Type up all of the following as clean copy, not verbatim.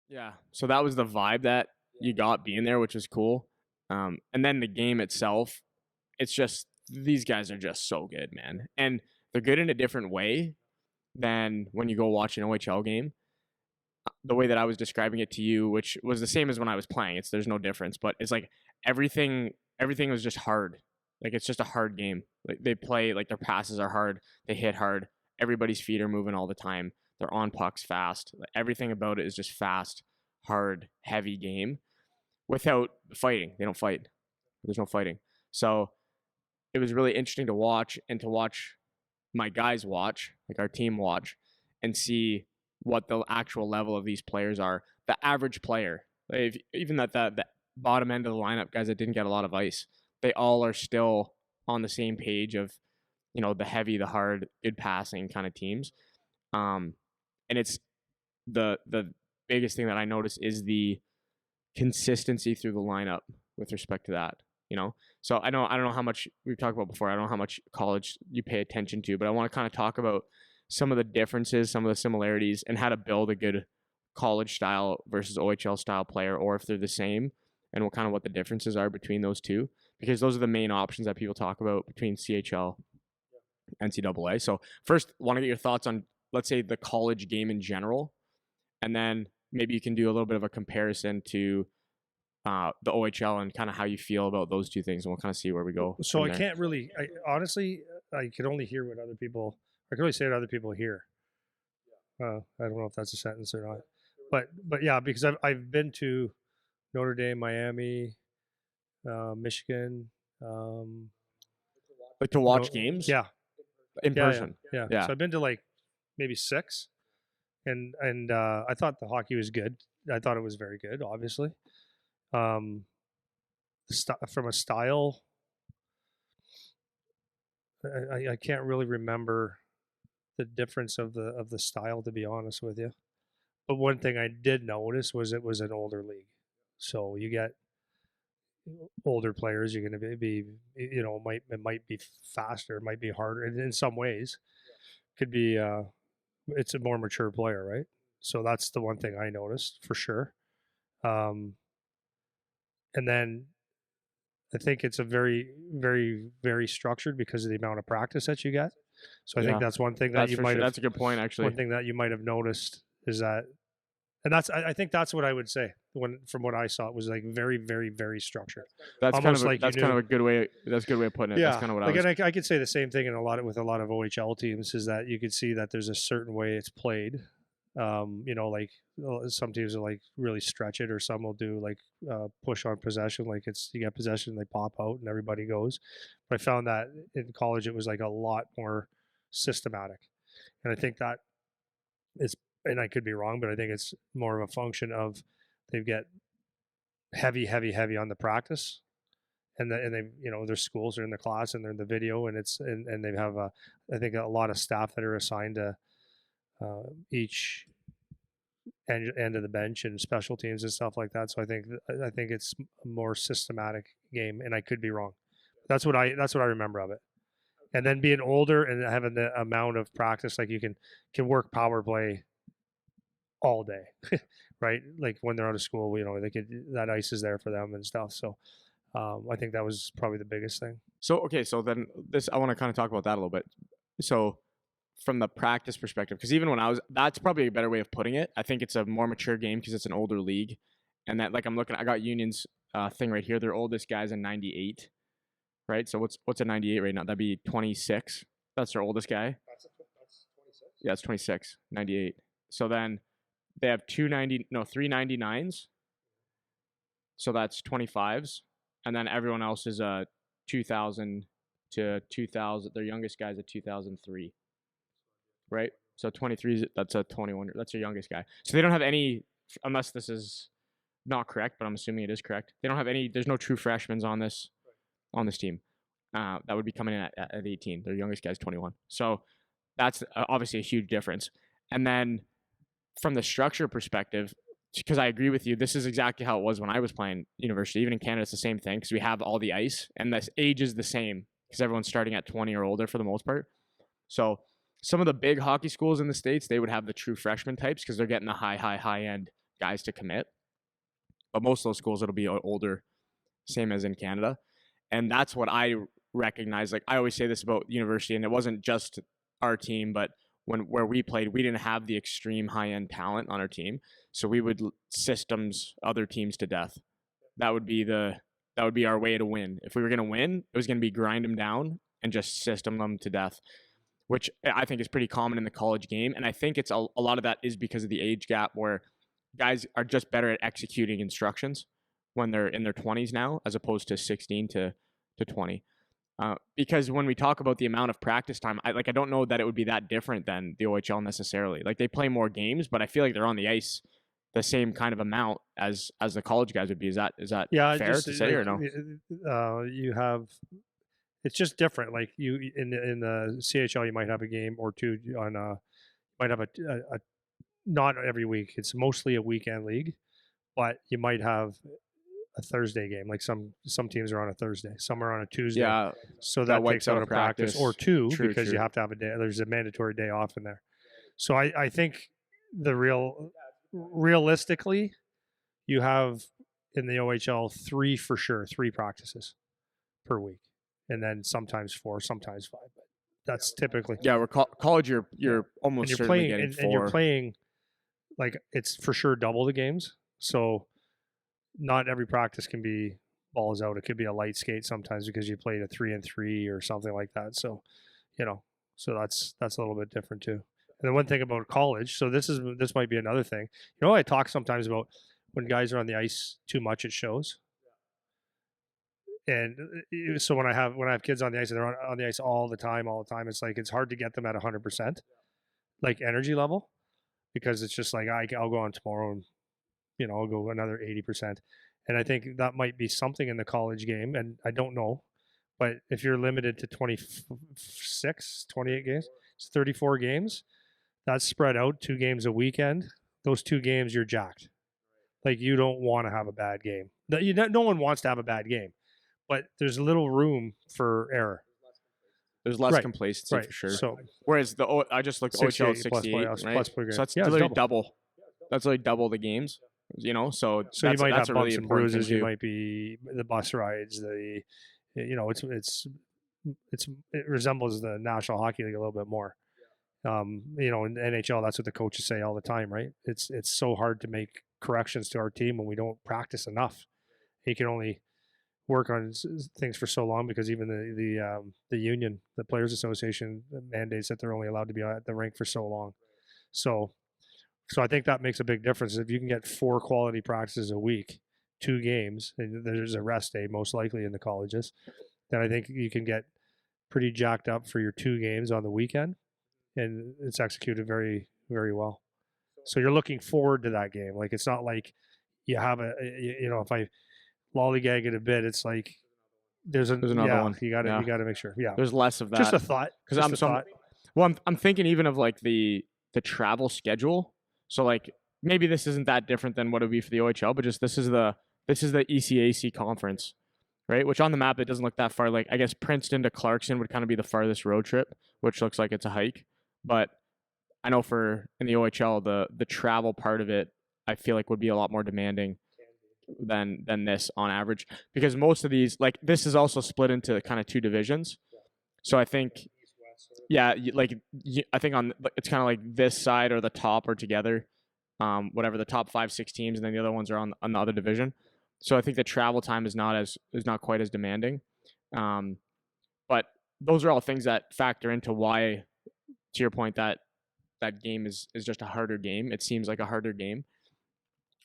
Yeah. So that was the vibe that you got being there, which was cool. And then the game itself, it's just these guys are just so good, man. And they're good in a different way than when you go watch an OHL game. The way that I was describing it to you, which was the same as when I was playing. There's no difference, but it's like everything was just hard. Like it's just a hard game. Like they play like their passes are hard, they hit hard. Everybody's feet are moving all the time. They're on pucks fast. Like, everything about it is just fast, hard, heavy game without fighting. They don't fight. There's no fighting. So it was really interesting to watch and to watch my guys watch, like our team watch, and see what the actual level of these players are. The average player, like even the bottom end of the lineup, guys that didn't get a lot of ice, they all are still on the same page of, the heavy, the hard, good passing kind of teams. And it's the biggest thing that I notice is the consistency through the lineup with respect to that. So I don't know how much we've talked about before. I don't know how much college you pay attention to, but I want to kind of talk about some of the differences, some of the similarities, and how to build a good college style versus OHL style player, or if they're the same, and what the differences are between those two, because those are the main options that people talk about between CHL, NCAA. So first, want to get your thoughts on, let's say, the college game in general, and then maybe you can do a little bit of a comparison to the OHL and kind of how you feel about those two things, and we'll kind of see where we go. So I can't really, honestly, I can only hear what other people, I can only say what other people hear. I don't know if that's a sentence or not, but yeah, because I've been to Notre Dame, Miami, Michigan, like to watch games, yeah, in person, yeah. So I've been to like maybe 6, and I thought the hockey was good. I thought it was very good, obviously. From a style, I can't really remember the difference of the style, to be honest with you. But one thing I did notice was it was an older league, so you get older players. You're going to be it might be faster, it might be harder, and in some ways, could be it's a more mature player, right? So that's the one thing I noticed for sure. And then I think it's a very, very, very structured because of the amount of practice that you get. So I think that's one thing that you might have. That's a good point, actually. One thing that you might have noticed is that, and I think that's what I would say from what I saw, it was like very, very, very structured. That's almost kind of a good way. That's a good way of putting it. Yeah, that's kind of what I could say the same thing with a lot of OHL teams, is that you could see that there's a certain way it's played. Like some teams will like really stretch it, or some will do like push on possession, like you get possession, they pop out and everybody goes. But I found that in college it was like a lot more systematic, and I think that is, and I could be wrong, but I think it's more of a function of they get heavy on the practice, and they their schools are in the class and they're in the video, and and they have I think a lot of staff that are assigned to each end of the bench and special teams and stuff like that. So I think it's a more systematic game, and I could be wrong. That's what I remember of it. And then being older and having the amount of practice, like you can work power play all day, right? Like when they're out of school, that ice is there for them and stuff. So I think that was probably the biggest thing. So then I want to kind of talk about that a little bit. So from the practice perspective, because even when that's probably a better way of putting it. I think it's a more mature game because it's an older league, and that, like, I got Union's thing right here. Their oldest guy's in 98, right? So what's a 98 right now? That'd be 26. That's their oldest guy. That's 26. Yeah, it's 26, 98. So then they have 399s. So that's 25s, and then everyone else is 2000 to 2000. Their youngest guy's a 2003. Right, so 23, that's a 21. That's your youngest guy. So they don't have any, unless this is not correct, but I'm assuming it is correct. They don't have any. There's no true freshmen on this team. That would be coming in at 18. Their youngest guy's 21. So that's obviously a huge difference. And then from the structure perspective, because I agree with you, this is exactly how it was when I was playing university. Even in Canada, it's the same thing because we have all the ice, and the age is the same because everyone's starting at 20 or older for the most part. So some of the big hockey schools in the States, they would have the true freshman types because they're getting the high end guys to commit. But most of those schools, it'll be older, same as in Canada. And that's what I recognize. Like I always say this about university, and it wasn't just our team, but where we played, we didn't have the extreme high end talent on our team, so we would systems other teams to death. That would be our way to win. If we were going to win, it was going to be grind them down and just system them to death, which I think is pretty common in the college game. And I think it's a lot of that is because of the age gap where guys are just better at executing instructions when they're in their 20s now, as opposed to 16 to 20. Because when we talk about the amount of practice time, I don't know that it would be that different than the OHL necessarily. Like they play more games, but I feel like they're on the ice the same kind of amount as the college guys would be. Is that Yeah, fair to say, or no? You have, it's just different. Like you in the CHL, you might have a game or two on might have a not every week. It's mostly a weekend league, but you might have a Thursday game. Like some teams are on a Thursday, some are on a Tuesday. Yeah, so that wipes takes out out a practice or two because True. you have to have a day. There's a mandatory day off in there. So I think realistically, you have in the OHL three practices per week, and then sometimes 4, sometimes 5. But that's typically we're college. You're almost and you're certainly playing getting 4. and you're playing like it's for sure double the games. So not every practice can be balls out. It could be a light skate sometimes because you played a 3-3 or something like that. So, so that's a little bit different too. And the one thing about college, so this might be another thing. I talk sometimes about when guys are on the ice too much, it shows. And so when I have kids on the ice and they're on the ice all the time, it's like it's hard to get them at 100%, like energy level, because it's just like I'll go on tomorrow and I'll go another 80%. And I think that might be something in the college game, and I don't know, but if you're limited to 26, 28 games, it's 34 games. That's spread out 2 games a weekend. Those 2 games you're jacked. Like you don't want to have a bad game. No one wants to have a bad game, but there's little room for error. There's less complacency for sure. So whereas I just looked at OHL 68, right? So that's literally double. That's like double the games. So you might have a bumps really and important bruises. thing You might be the bus rides. It resembles the National Hockey League a little bit more. In the NHL, that's what the coaches say all the time, right? It's so hard to make corrections to our team when we don't practice enough. You can only work on things for so long because even the union, the Players Association, mandates that they're only allowed to be at the rink for so long. So I think that makes a big difference. If you can get 4 quality practices a week, 2 games, and there's a rest day most likely in the colleges, then I think you can get pretty jacked up for your 2 games on the weekend, and it's executed very, very well. So you're looking forward to that game. Like it's not like you have if I lollygag it a bit, it's like there's another one. You got to make sure. Yeah, there's less of that. Just a thought. Because I'm thinking even of like the travel schedule. So like maybe this isn't that different than what it would be for the OHL, but just this is the ECAC conference, right? Which on the map it doesn't look that far. Like I guess Princeton to Clarkson would kind of be the farthest road trip, which looks like it's a hike. But I know in the OHL the travel part of it I feel like would be a lot more demanding than this on average, because most of these, like this is also split into kind of 2 divisions. So I think I think it's kind of like this side or the top are together, whatever the top 5-6 teams, and then the other ones are on the other division. So I think the travel time is not quite as demanding, but those are all things that factor into why, to your point, that game is just a harder game. It seems like a harder game,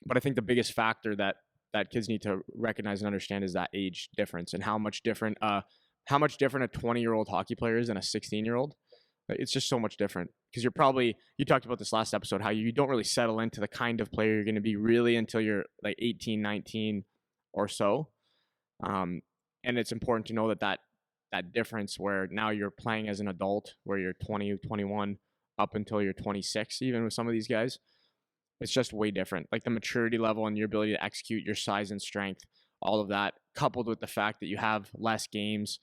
but I think the biggest factor that kids need to recognize and understand is that age difference and how much different a 20-year-old hockey player is than a 16-year-old. It's just so much different because you talked about this last episode, how you don't really settle into the kind of player you're going to be really until you're like 18, 19 or so. And it's important to know that difference where now you're playing as an adult, where you're 20, 21 up until you're 26, even with some of these guys. It's just way different. Like the maturity level and your ability to execute your size and strength, all of that, coupled with the fact that you have less games,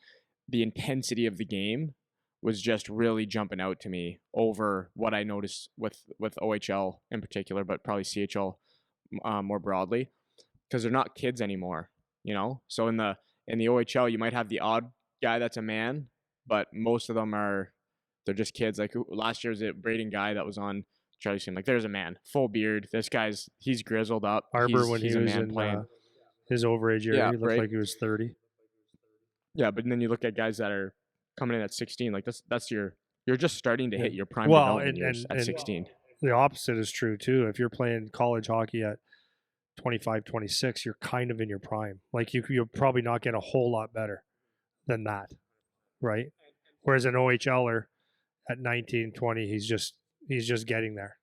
the intensity of the game was just really jumping out to me over what I noticed with OHL in particular, but probably CHL more broadly, because they're not kids anymore, you know? So in the OHL, you might have the odd guy that's a man, but most of them are they're just kids. Like last year was a Braden guy that was on Charlie's team. Like there's a man, full beard. This guy's he's grizzled up. Arbor, when he He's a was man in playing. his overage year, Yeah, he looked right. like he was 30. Yeah, but then you look at guys that are coming in at 16. Like that's you're just starting to Yeah. hit your prime Well, development years at and 16. the opposite is true too. If you're playing college hockey at 25, 26, you're kind of in your prime. Like you'll probably not get a whole lot better than that, right? Whereas an OHLer at 19, 20, he's just getting there.